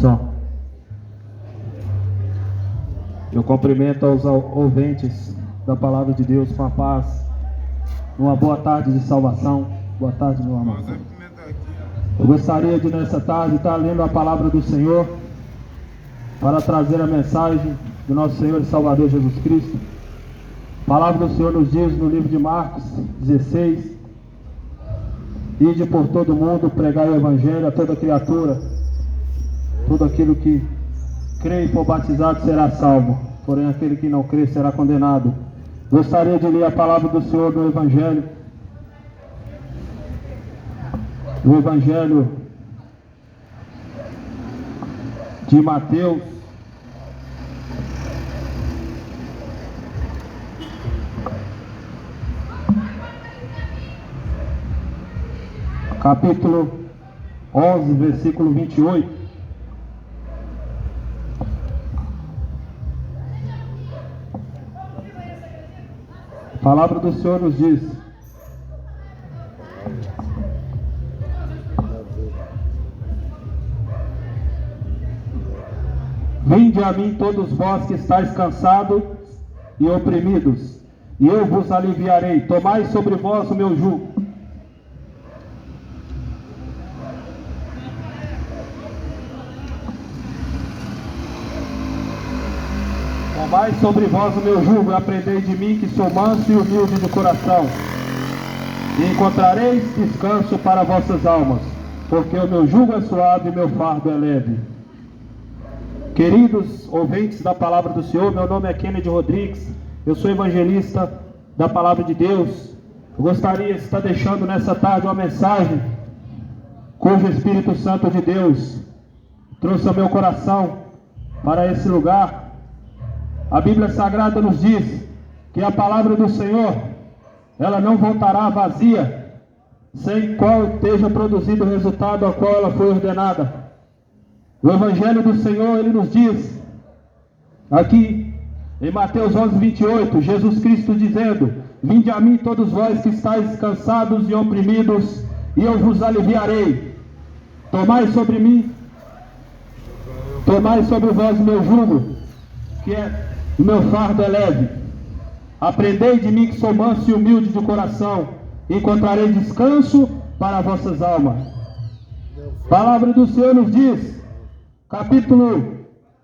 Som. Eu cumprimento aos ouvintes da palavra de Deus com a paz. Uma boa tarde de salvação. Boa tarde, meu amor. Eu gostaria de nessa tarde estar lendo a palavra do Senhor para trazer a mensagem do nosso Senhor e Salvador Jesus Cristo. A palavra do Senhor nos diz no livro de Marcos 16: ide por todo mundo, pregai o evangelho a toda criatura. Todo aquele que crê e for batizado será salvo, porém aquele que não crê será condenado. Gostaria de ler a palavra do Senhor no Evangelho. No Evangelho de Mateus, capítulo 11, versículo 28. A palavra do Senhor nos diz: vinde a mim todos vós que estáis cansados e oprimidos, e eu vos aliviarei. Tomai sobre vós o meu jugo. Tomai sobre vós o meu jugo, e aprendei de mim, que sou manso e humilde de coração, e encontrareis descanso para vossas almas, porque o meu jugo é suave e meu fardo é leve. Queridos ouvintes da palavra do Senhor, meu nome é Kennedy Rodrigues, eu sou evangelista da palavra de Deus. Eu gostaria de estar deixando nessa tarde uma mensagem cujo Espírito Santo de Deus trouxe ao meu coração para esse lugar. A Bíblia Sagrada nos diz que a palavra do Senhor, ela não voltará vazia, sem qual esteja produzido o resultado ao qual ela foi ordenada. O Evangelho do Senhor, ele nos diz, aqui em Mateus 11, 28, Jesus Cristo dizendo: vinde a mim todos vós que estáis cansados e oprimidos, e eu vos aliviarei. Tomai sobre mim, tomai sobre vós o meu jugo, que é o meu fardo é leve. Aprendei de mim, que sou manso e humilde de coração, e encontrarei descanso para vossas almas. A palavra do Senhor nos diz, capítulo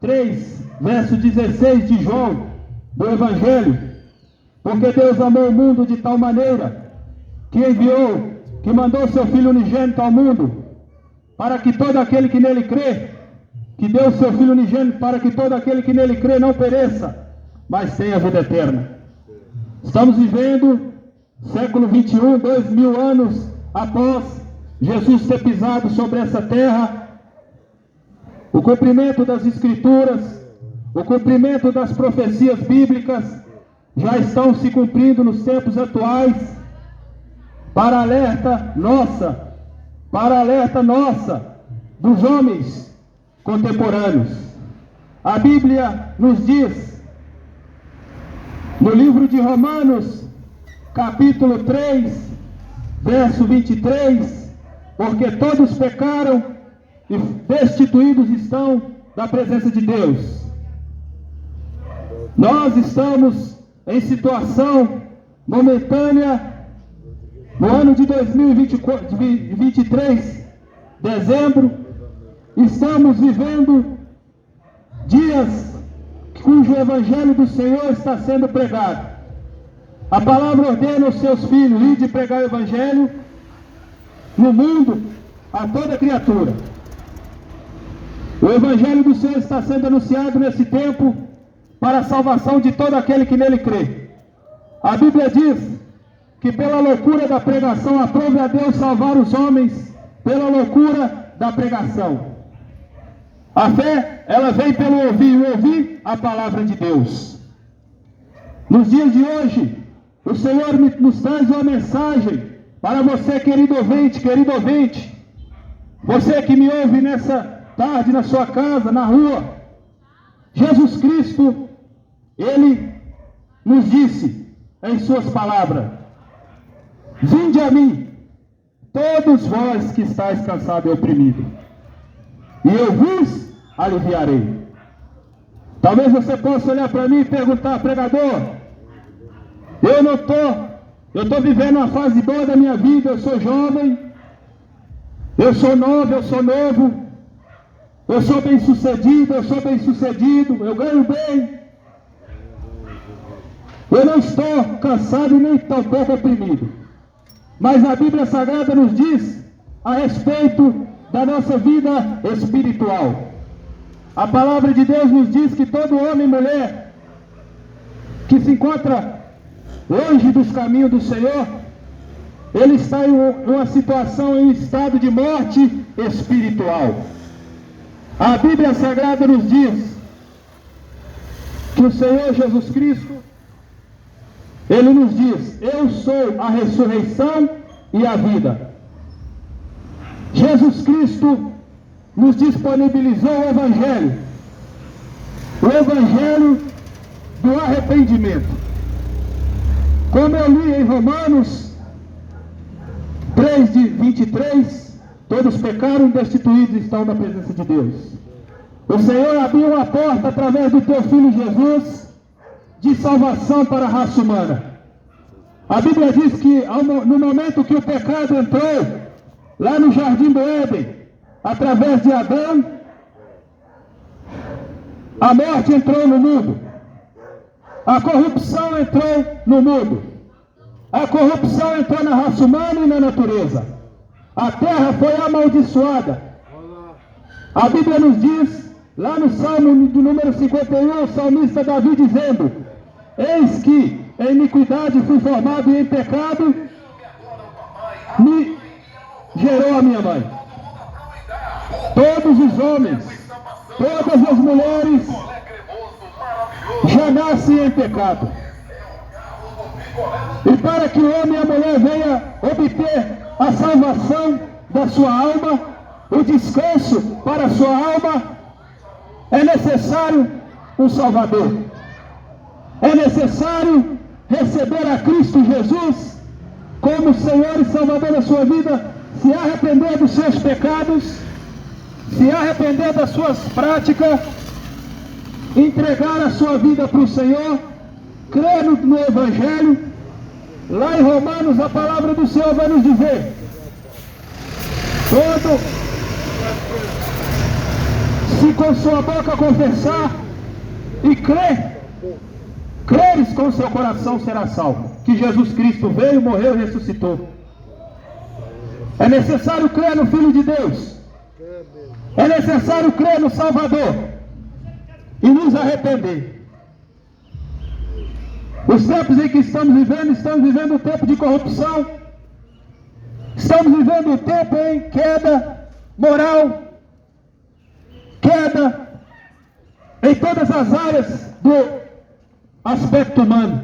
3, verso 16 de João, do Evangelho: porque Deus amou o mundo de tal maneira, que enviou, que mandou seu Filho unigênito ao mundo, para que todo aquele que nele crê, que deu seu Filho unigênito para que todo aquele que nele crê não pereça, mas tenha vida eterna. Estamos vivendo século 21, 2000 anos após Jesus ter pisado sobre essa terra. O cumprimento das Escrituras, o cumprimento das profecias bíblicas já estão se cumprindo nos tempos atuais, para alerta nossa dos homens contemporâneos. A Bíblia nos diz, no livro de Romanos, capítulo 3, verso 23, porque todos pecaram e destituídos estão da presença de Deus. Nós estamos em situação momentânea, no ano de 2023, dezembro, estamos vivendo dias cujo evangelho do Senhor está sendo pregado. A palavra ordena aos seus filhos: ide pregar o evangelho no mundo a toda criatura. O evangelho do Senhor está sendo anunciado nesse tempo para a salvação de todo aquele que nele crê. A Bíblia diz que pela loucura da pregação aprove a Deus salvar os homens pela loucura da pregação. A fé, ela vem pelo ouvir, e ouvir a palavra de Deus. Nos dias de hoje, o Senhor nos traz uma mensagem para você, querido ouvinte, você que me ouve nessa tarde, na sua casa, na rua. Jesus Cristo, Ele nos disse em suas palavras: vinde a mim, todos vós que estáis cansados e oprimidos, e eu vos aliviarei. Talvez você possa olhar para mim e perguntar: pregador, eu estou vivendo uma fase boa da minha vida, eu sou jovem, eu sou novo, eu sou bem sucedido, eu ganho bem, eu não estou cansado e nem tampouco oprimido. Mas a Bíblia Sagrada nos diz a respeito da nossa vida espiritual. A palavra de Deus nos diz que todo homem e mulher que se encontra longe dos caminhos do Senhor, ele está em uma situação, em um estado de morte espiritual. A Bíblia Sagrada nos diz que o Senhor Jesus Cristo, Ele nos diz: eu sou a ressurreição e a vida. Jesus Cristo nos disponibilizou o Evangelho do arrependimento. Como eu li em Romanos 3:23, todos pecaram e destituídos estão da presença de Deus. O Senhor abriu uma porta através do teu Filho Jesus de salvação para a raça humana. A Bíblia diz que no momento que o pecado entrou lá no Jardim do Éden, através de Adão, a morte entrou no mundo, a corrupção entrou no mundo, a corrupção entrou na raça humana e na natureza. A terra foi amaldiçoada. A Bíblia nos diz, lá no Salmo do número 51, o salmista Davi dizendo: eis que em iniquidade fui formado e em pecado me gerou a minha mãe. Todos os homens, todas as mulheres já nascem em pecado. E para que o homem e a mulher venham obter a salvação da sua alma, o descanso para a sua alma, é necessário um Salvador. É necessário receber a Cristo Jesus como Senhor e Salvador da sua vida, se arrepender dos seus pecados, se arrepender das suas práticas, entregar a sua vida para o Senhor, crer no Evangelho. Lá em Romanos, a palavra do Senhor vai nos dizer: se com sua boca confessar e creres com seu coração, será salvo. Que Jesus Cristo veio, morreu e ressuscitou. É necessário crer no Filho de Deus. É necessário crer no Salvador e nos arrepender. Os tempos em que estamos vivendo um tempo de corrupção, estamos vivendo um tempo em queda moral, queda em todas as áreas do aspecto humano.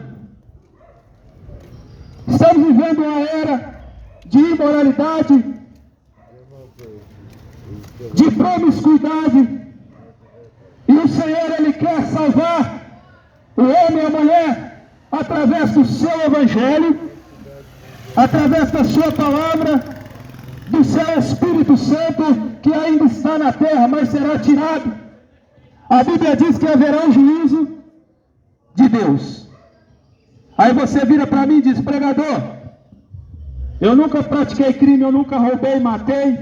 Estamos vivendo uma era de imoralidade, de promiscuidade, e o Senhor, Ele quer salvar o homem e a mulher através do seu Evangelho, através da sua palavra, do seu Espírito Santo, que ainda está na terra, mas será tirado. A Bíblia diz que haverá um juízo de Deus. Aí você vira para mim e diz: pregador, eu nunca pratiquei crime, eu nunca roubei, matei,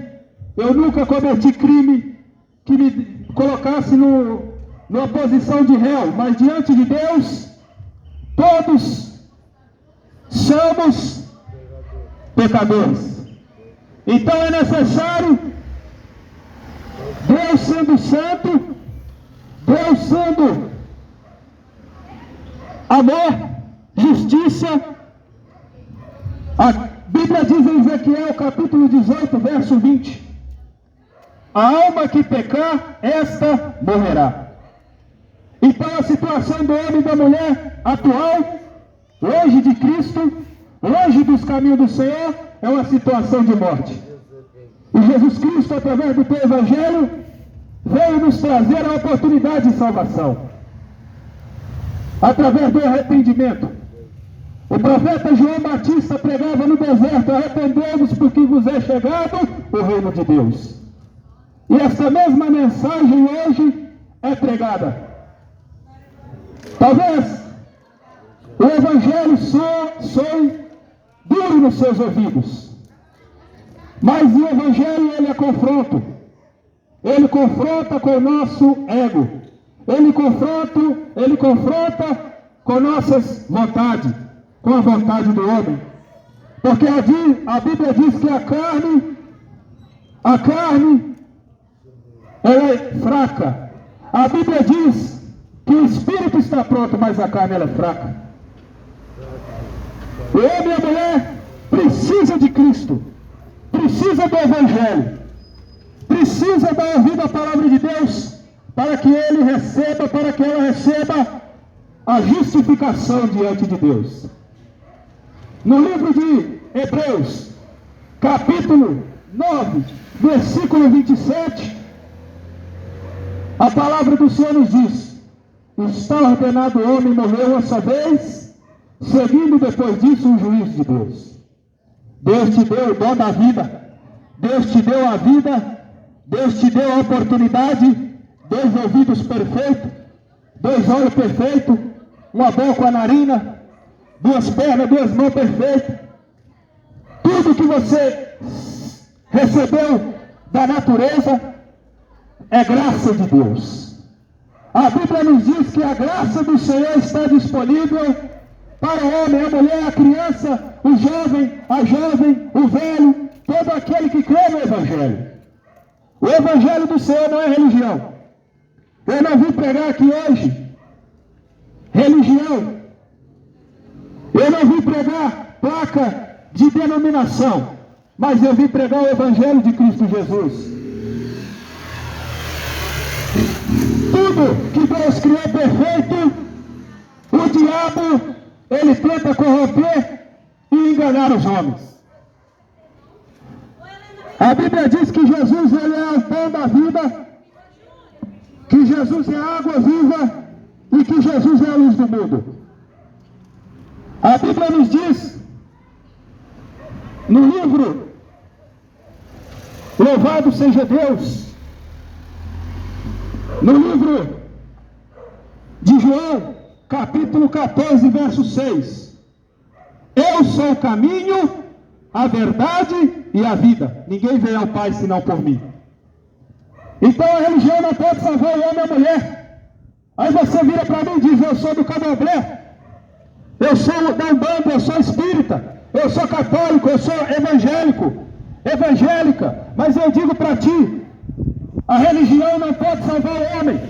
eu nunca cometi crime que me colocasse numa posição de réu, mas diante de Deus, todos somos pecadores. Então é necessário, Deus sendo santo, Deus sendo amor, justiça. A Bíblia diz em Ezequiel capítulo 18, verso 20: a alma que pecar, esta morrerá. Então a situação do homem e da mulher atual, longe de Cristo, longe dos caminhos do Senhor, é uma situação de morte. E Jesus Cristo, através do teu Evangelho, veio nos trazer a oportunidade de salvação, através do arrependimento. O profeta João Batista pregava no deserto: arrependei-vos, porque vos é chegado o reino de Deus. E essa mesma mensagem hoje é pregada. Talvez o Evangelho soe duro nos seus ouvidos, mas o Evangelho, ele é confronto. Ele confronta com o nosso ego. Ele confronta com nossas vontades, com a vontade do homem. Porque a Bíblia diz que a carne, ela é fraca. A Bíblia diz que o espírito está pronto, mas a carne ela é fraca. O homem e a mulher precisa de Cristo, precisa do Evangelho, precisa dar ouvido à palavra de Deus, para que ela receba a justificação diante de Deus. No livro de Hebreus, capítulo 9, versículo 27, a palavra do Senhor nos diz: está ordenado o homem morrer uma só vez, seguindo depois disso o juízo de Deus. Deus te deu o dom da vida, Deus te deu a vida, Deus te deu a oportunidade, 2 ouvidos perfeitos, 2 olhos perfeitos, uma boca com a narina, 2 pernas, 2 mãos perfeitas. Tudo que você recebeu da natureza é graça de Deus. A Bíblia nos diz que a graça do Senhor está disponível para o homem, a mulher, a criança, o jovem, a jovem, o velho, todo aquele que crê no Evangelho. O Evangelho do Senhor não é religião. Eu não vim pregar aqui hoje religião. Eu não vim pregar placa de denominação, mas eu vim pregar o Evangelho de Cristo Jesus. Tudo que Deus criou perfeito, o diabo, ele tenta corromper e enganar os homens. A Bíblia diz que Jesus, ele é o pão da vida, que Jesus é a água viva e que Jesus é a luz do mundo. A Bíblia nos diz, no livro Louvado seja Deus, no livro de João, capítulo 14, verso 6, eu sou o caminho, a verdade e a vida. Ninguém vem ao Pai senão por mim. Então a religião não pode salvar o homem e a mulher. Aí você vira para mim e diz: eu sou do candomblé, eu sou da Umbanda, eu sou espírita, eu sou católico, eu sou evangélico, evangélica. Mas eu digo para ti, a religião não pode salvar o homem.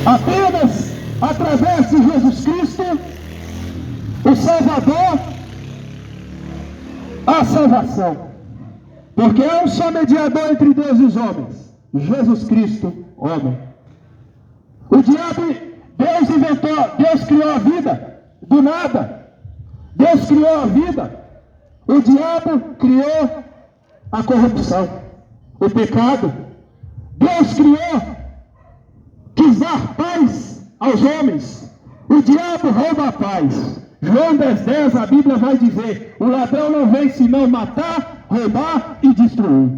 Apenas através de Jesus Cristo, o Salvador, a salvação. Porque há um só mediador entre Deus e os homens, Jesus Cristo, homem. O diabo, Deus inventou, Deus criou a vida do nada. Deus criou a vida. O diabo criou a corrupção, o pecado. Deus criou, quis dar paz aos homens. O diabo rouba a paz. João 10,10, a Bíblia vai dizer: o ladrão não vem senão matar, roubar e destruir.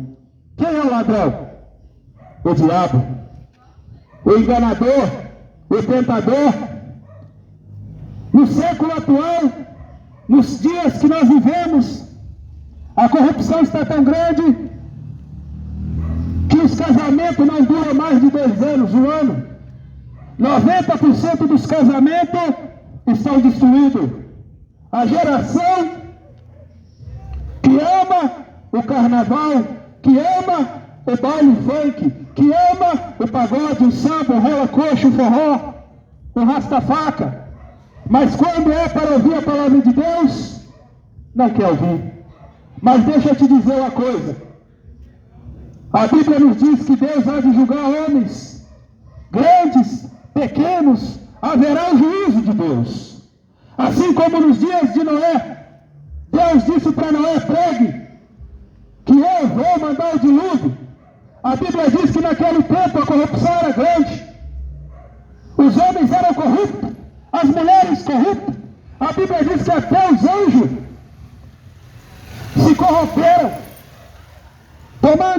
Quem é o ladrão? O diabo. O enganador, o tentador. No século atual, nos dias que nós vivemos, a corrupção está tão grande que os casamentos não duram mais de 2 anos, 1 ano. 90% dos casamentos estão destruídos. A geração que ama o carnaval, que ama o baile funk, que ama o pagode, o samba, o rola coxa, o forró, o rasta-faca, mas quando é para ouvir a palavra de Deus, não quer ouvir. Mas deixa eu te dizer uma coisa: a Bíblia nos diz que Deus há de julgar homens, grandes, pequenos, haverá o juízo de Deus. Assim como nos dias de Noé, Deus disse para Noé: pregue, que eu vou mandar o dilúvio. A Bíblia diz que naquele tempo a corrupção era grande. Os homens eram corruptos, as mulheres corruptas. A Bíblia diz que até os anjos se corromperam, tomaram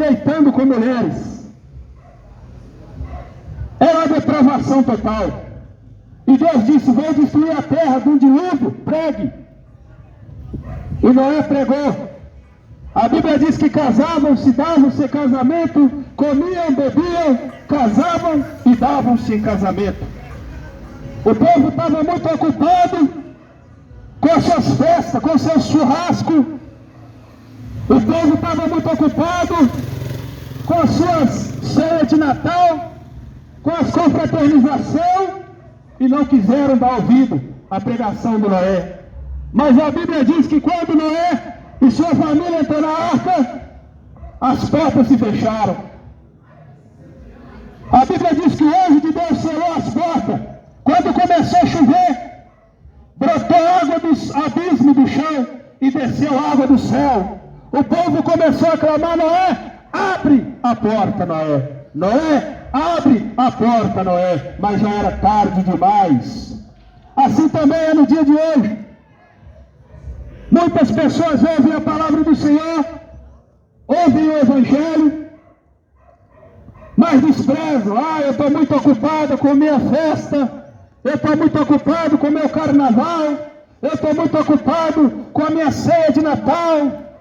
deitando com mulheres. Era uma depravação total. E Deus disse: vou destruir a terra de um dilúvio, pregue. E Noé pregou. A Bíblia diz que casavam-se, davam-se casamento, comiam, bebiam, casavam e davam-se em casamento. O povo estava muito ocupado com as suas festas, com seus churrascos. O povo estava muito ocupado com as suas ceias de Natal, com as confraternizações, e não quiseram dar ouvido à pregação do Noé. Mas a Bíblia diz que quando Noé e sua família entrou na arca, as portas se fecharam. A Bíblia diz que o anjo de Deus selou as portas. Quando começou a chover, brotou água dos abismos do chão e desceu água do céu. O povo começou a clamar: Noé, abre a porta, Noé. Noé, abre a porta, Noé. Mas já era tarde demais. Assim também é no dia de hoje. Muitas pessoas ouvem a palavra do Senhor, ouvem o Evangelho, mas desprezam. Eu estou muito ocupado com minha festa, eu estou muito ocupado com meu carnaval, eu estou muito ocupado com a minha ceia de Natal,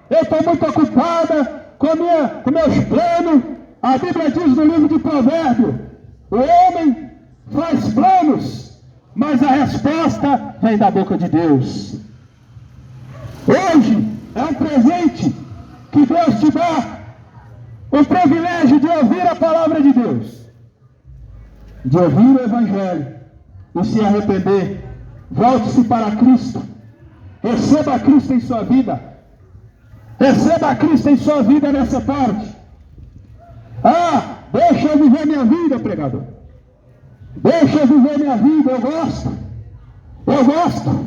eu estou muito ocupada com meus planos. A Bíblia diz no livro de Provérbios: o homem faz planos, mas a resposta vem da boca de Deus. Hoje é um presente que Deus te dá, o privilégio de ouvir a palavra de Deus, de ouvir o Evangelho e se arrepender. Volte-se para Cristo, receba Cristo em sua vida, receba Cristo em sua vida nessa tarde. Deixa eu viver minha vida, pregador, deixa eu viver minha vida. Eu gosto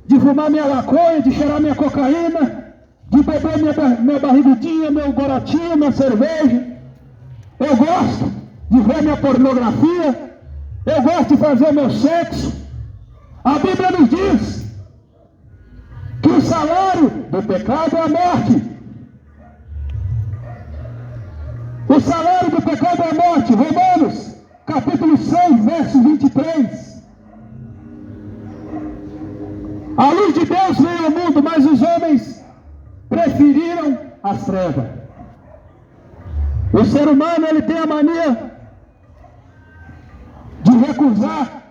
de fumar minha maconha, de cheirar minha cocaína, de beber minha barrigudinha, meu gorotinho, minha cerveja. Eu gosto de ver minha pornografia. Eu gosto de fazer meu sexo. A Bíblia nos diz que o salário do pecado é a morte. O salário do pecado é a morte. Romanos, capítulo 6, verso 23. A luz de Deus veio ao mundo, mas os homens preferiram as trevas. O ser humano, ele tem a mania de recusar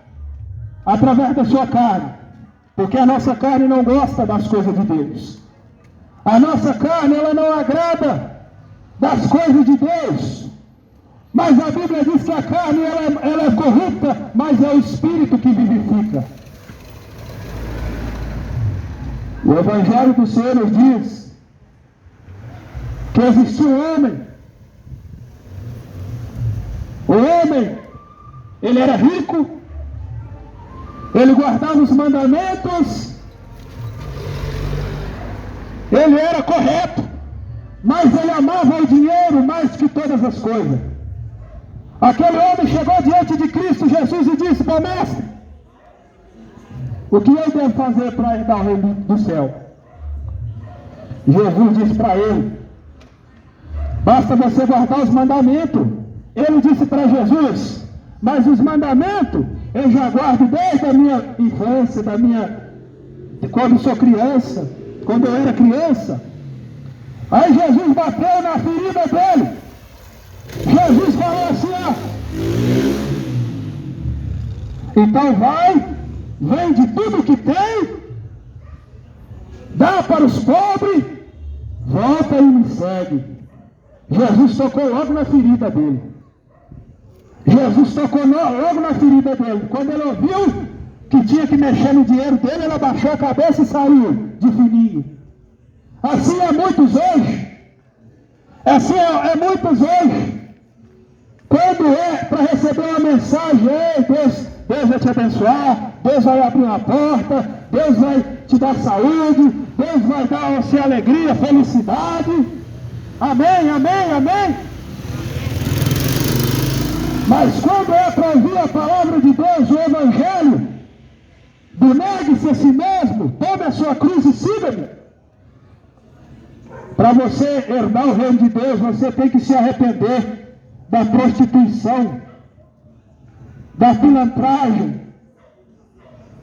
através da sua carne, porque a nossa carne não gosta das coisas de Deus. A nossa carne, ela não agrada das coisas de Deus. Mas a Bíblia diz que a carne, ela é corrupta, mas é o Espírito que vivifica. O Evangelho do Senhor nos diz que existia um homem. O homem, ele era rico, ele guardava os mandamentos, ele era correto, mas ele amava o dinheiro mais que todas as coisas. Aquele homem chegou diante de Cristo Jesus e disse: "Bom mestre, o que eu devo fazer para herdar o reino do céu?" Jesus disse para ele: "Basta você guardar os mandamentos." Ele disse para Jesus: "Mas os mandamentos eu já guardo desde a minha infância, quando sou criança, quando eu era criança." Aí Jesus bateu na ferida dele. Jesus falou assim: "Então vai, vende tudo que tem, dá para os pobres, volta e me segue." Jesus tocou logo na ferida dele. Jesus tocou logo na ferida dele. Quando ele ouviu que tinha que mexer no dinheiro dele, ele abaixou a cabeça e saiu de fininho. Assim é muitos hoje. Assim é muitos hoje. Quando é para receber uma mensagem: "Ei, Deus vai te abençoar, Deus vai abrir uma porta, Deus vai te dar saúde, Deus vai dar a você alegria, felicidade." Amém, amém, amém. Mas quando é para ouvir a palavra de Deus, o Evangelho, do negue-se a si mesmo, tome a sua cruz e siga-me. Para você herdar o reino de Deus, você tem que se arrepender da prostituição, da pilantragem,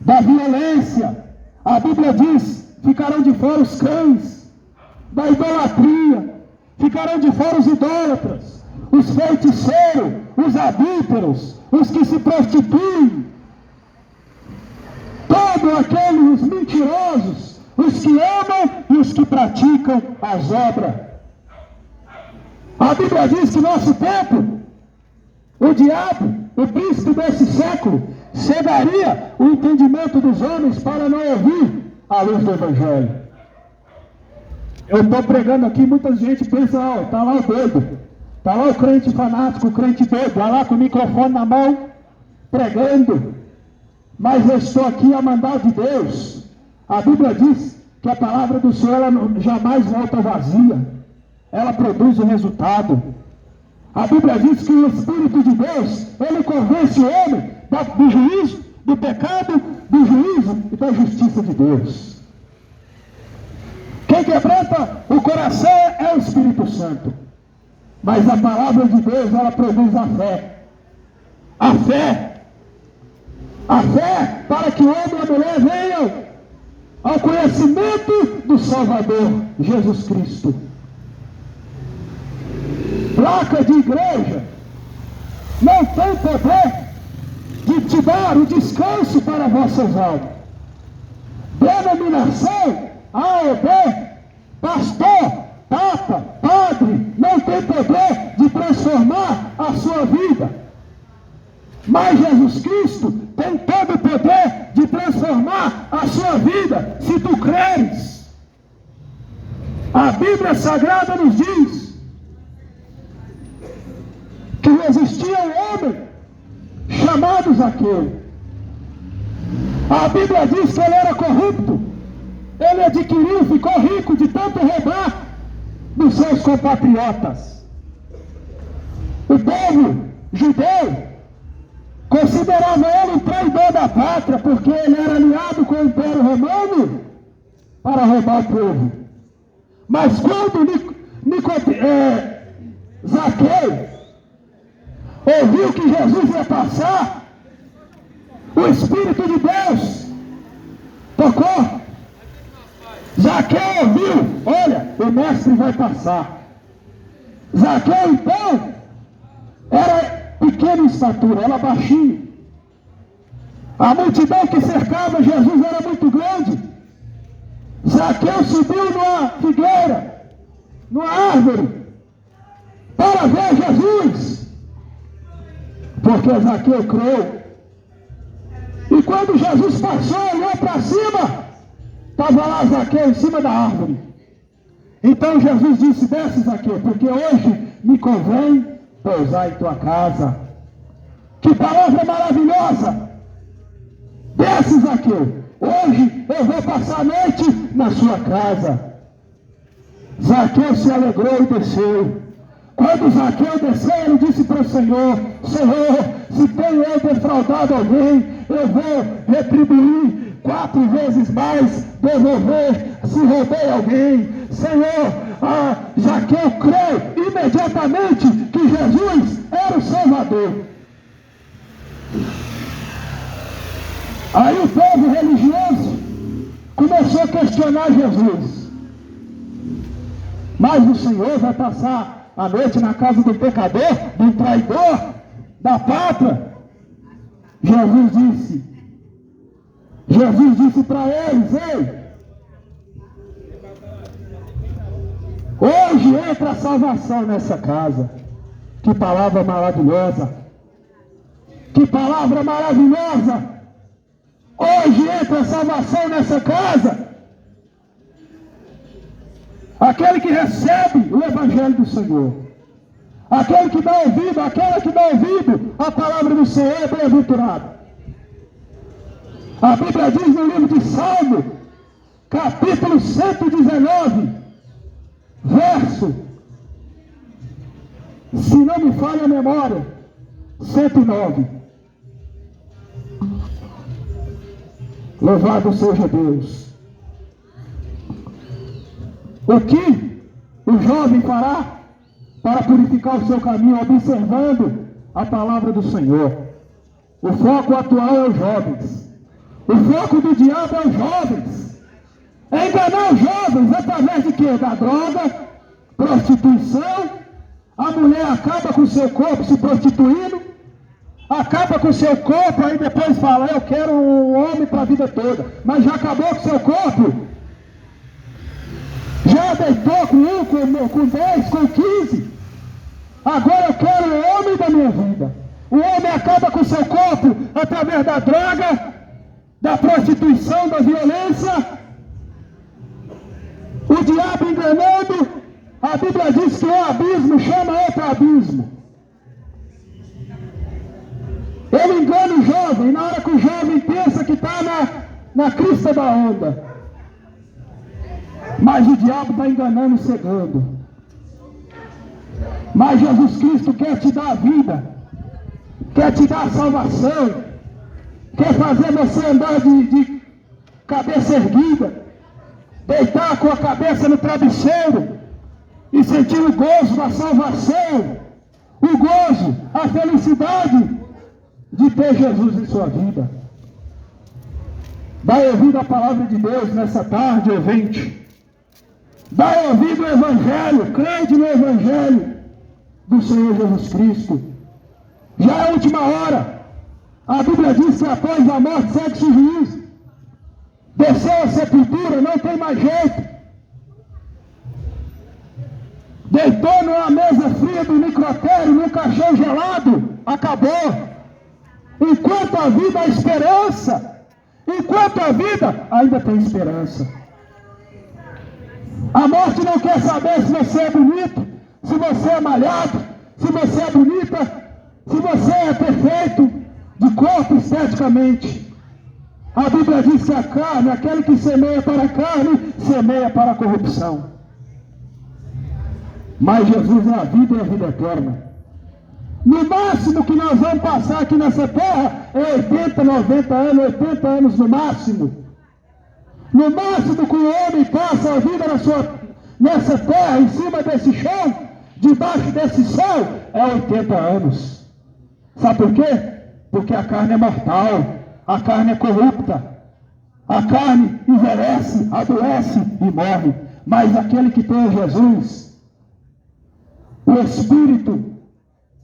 da violência. A Bíblia diz: ficarão de fora os cães, da idolatria, ficarão de fora os idólatras, os feiticeiros, os adúlteros, os que se prostituem, todos aqueles, os mentirosos, os que amam e os que praticam as obras. A Bíblia diz que nosso tempo, o diabo, o príncipe desse século, cegaria o entendimento dos homens para não ouvir a luz do Evangelho. Eu estou pregando aqui, muita gente pensa: ó, está lá o doido, está lá o crente fanático, o crente doido, está lá com o microfone na mão, pregando. Mas eu estou aqui a mandar de Deus. A Bíblia diz que a palavra do Senhor, ela jamais volta vazia, ela produz um resultado. A Bíblia diz que o Espírito de Deus, ele convence o homem do juízo, do pecado, do juízo e da justiça de Deus. Quem quebranta o coração é o Espírito Santo. Mas a palavra de Deus, ela produz a fé. A fé. A fé para que o homem e a mulher venham ao conhecimento do Salvador, Jesus Cristo. Placa de igreja não tem poder de te dar o descanso para vossas almas. Denominação A ou B, pastor, papa, padre, não tem poder de transformar a sua vida. Mas Jesus Cristo tem todo o poder de transformar a sua vida, se tu creres. A Bíblia Sagrada nos diz que existia um homem chamado Zaqueu. A Bíblia diz que ele era corrupto. Ele adquiriu, ficou rico de tanto roubar dos seus compatriotas. O povo judeu considerava ele um traidor da pátria, porque ele era aliado com o Império Romano para roubar o povo. Mas quando Zaqueu ouviu que Jesus ia passar, o Espírito de Deus tocou. Zaqueu ouviu: olha, o mestre vai passar. Zaqueu então era pequeno em estatura, era baixinho. A multidão que cercava Jesus era muito grande. Zaqueu subiu numa figueira, numa árvore, para ver Jesus, porque Zaqueu creu. E quando Jesus passou, olhou para cima, estava lá Zaqueu em cima da árvore. Então Jesus disse: desce, Zaqueu, porque hoje me convém pousar em tua casa. Que palavra maravilhosa! Desce, Zaqueu, hoje eu vou passar a noite na sua casa. Zaqueu se alegrou e desceu. Quando Zaqueu desceu, ele disse para o Senhor: Senhor, se tenho eu defraudado alguém, eu vou retribuir 4 vezes mais, devolver se roubei alguém. Senhor, Zaqueu creu imediatamente que Jesus era o Salvador. Aí o povo religioso começou a questionar Jesus. Mas o Senhor vai passar a noite na casa do pecador, do traidor, da pátria? Jesus disse para eles: ei, hoje entra a salvação nessa casa. Que palavra maravilhosa! Que palavra maravilhosa! Hoje entra a salvação nessa casa. Aquele que recebe o Evangelho do Senhor, aquele que dá ouvido, aquela que dá ouvido a palavra do Senhor é bem-aventurado. A Bíblia diz no livro de Salmo, capítulo 119, verso, se não me falha a memória, 109. Louvado seja Deus. O que o jovem fará para purificar o seu caminho, observando a palavra do Senhor? O foco atual é os jovens. O foco do diabo é os jovens. É enganar os jovens através de quê? Da droga, prostituição. A mulher acaba com o seu corpo se prostituindo, acaba com o seu corpo, aí depois fala, eu quero um homem para a vida toda. Mas já acabou com o seu corpo. Já deitou com um, com 10, com 15. Agora eu quero o homem da minha vida. O homem acaba com o seu corpo através da droga, da prostituição, da violência. O diabo enganando. A Bíblia diz que um abismo chama outro abismo. Ele engana o jovem, na hora que o jovem pensa que está na crista da onda. Mas o diabo está enganando e cegando. Mas Jesus Cristo quer te dar a vida, quer te dar a salvação, quer fazer você andar de cabeça erguida, deitar com a cabeça no travesseiro e sentir o gozo da salvação, o gozo, a felicidade de ter Jesus em sua vida. Dai ouvido à palavra de Deus nessa tarde, ouvinte. Dai ouvido ao Evangelho, crede no Evangelho do Senhor Jesus Cristo. Já é a última hora. A Bíblia diz que após a morte segue-se o juízo. Desceu a sepultura, não tem mais jeito. Deitou numa mesa fria do necrotério, num caixão gelado, acabou. Enquanto a vida há esperança, enquanto a vida ainda tem esperança. A morte não quer saber se você é bonito, se você é malhado, se você é bonita, se você é perfeito de corpo esteticamente. A Bíblia diz que a carne, aquele que semeia para a carne, semeia para a corrupção. Mas Jesus é a vida e a vida eterna. No máximo que nós vamos passar aqui nessa terra é 80, 90 anos, 80 anos no máximo. No máximo que o homem passa a vida nessa terra, em cima desse chão, debaixo desse céu, é 80 anos. Sabe por quê? Porque a carne é mortal, a carne é corrupta, a carne envelhece, adoece e morre. Mas aquele que tem Jesus, o Espírito,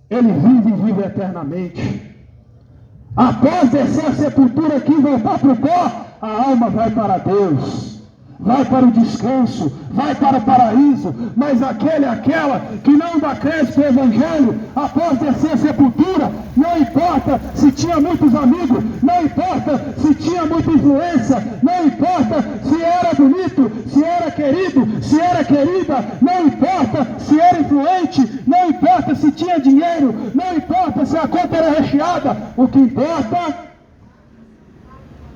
ele vive e vive eternamente. Após descer a sepultura aqui e voltar para o pó, a alma vai para Deus, vai para o descanso, vai para o paraíso. Mas aquela que não dá crédito ao Evangelho, após descer a sepultura, não importa se tinha muitos amigos, não importa se tinha muita influência, não importa se era bonito, se era querido, se era querida, não importa se era influente, não importa se tinha dinheiro, não importa se a conta era recheada. O que importa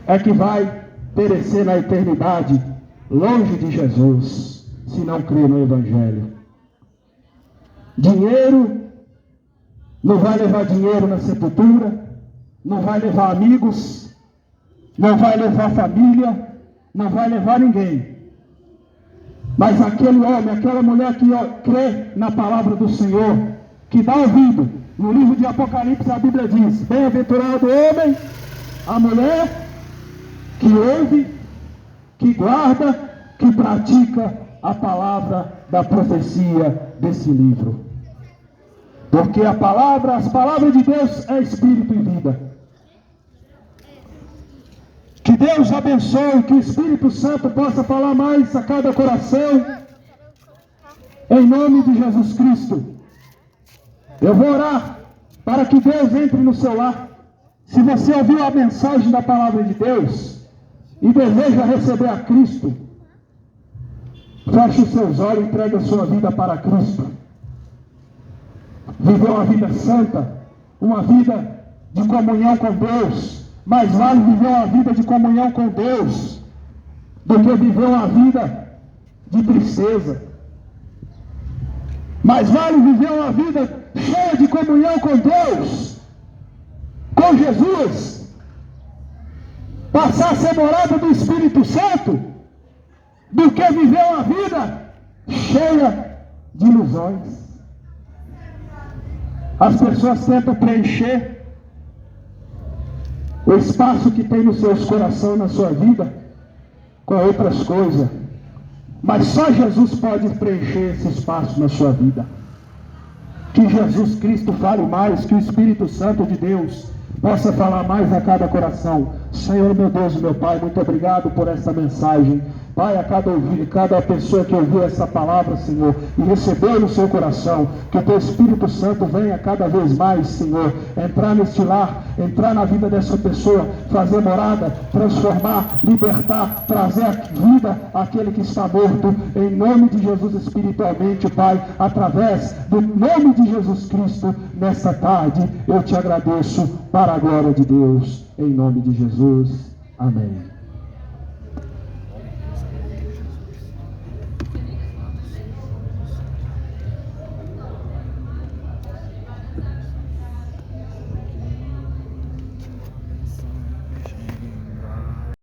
é que vai perecer na eternidade, longe de Jesus, se não crer no Evangelho. Dinheiro não vai levar dinheiro na sepultura, não vai levar amigos, não vai levar família, não vai levar ninguém. Mas aquele homem, aquela mulher que crê na palavra do Senhor, que dá ouvido, no livro de Apocalipse a Bíblia diz: bem-aventurado o homem, a mulher que ouve, que guarda, que pratica a palavra da profecia desse livro. Porque as palavras de Deus é espírito e vida. Que Deus abençoe, que o Espírito Santo possa falar mais a cada coração, em nome de Jesus Cristo. Eu vou orar para que Deus entre no seu lar. Se você ouviu a mensagem da palavra de Deus e deseja receber a Cristo, feche os seus olhos e entregue a sua vida para Cristo. Viver uma vida santa, uma vida de comunhão com Deus. Mais vale viver uma vida de comunhão com Deus do que viver uma vida de tristeza. Mais vale viver uma vida cheia de comunhão com Deus, com Jesus, passar a ser morada do Espírito Santo, do que viver uma vida cheia de ilusões. As pessoas tentam preencher o espaço que tem no seu coração, na sua vida, com outras coisas. Mas só Jesus pode preencher esse espaço na sua vida. Que Jesus Cristo fale mais, que o Espírito Santo de Deus possa falar mais a cada coração. Senhor, meu Deus e meu Pai, muito obrigado por essa mensagem. Pai, a cada pessoa que ouviu essa palavra, Senhor, e recebeu no seu coração, que o Teu Espírito Santo venha cada vez mais, Senhor, entrar neste lar, entrar na vida dessa pessoa, fazer morada, transformar, libertar, trazer a vida àquele que está morto, em nome de Jesus espiritualmente, Pai, através do nome de Jesus Cristo, nessa tarde, eu te agradeço para a glória de Deus, em nome de Jesus. Amém.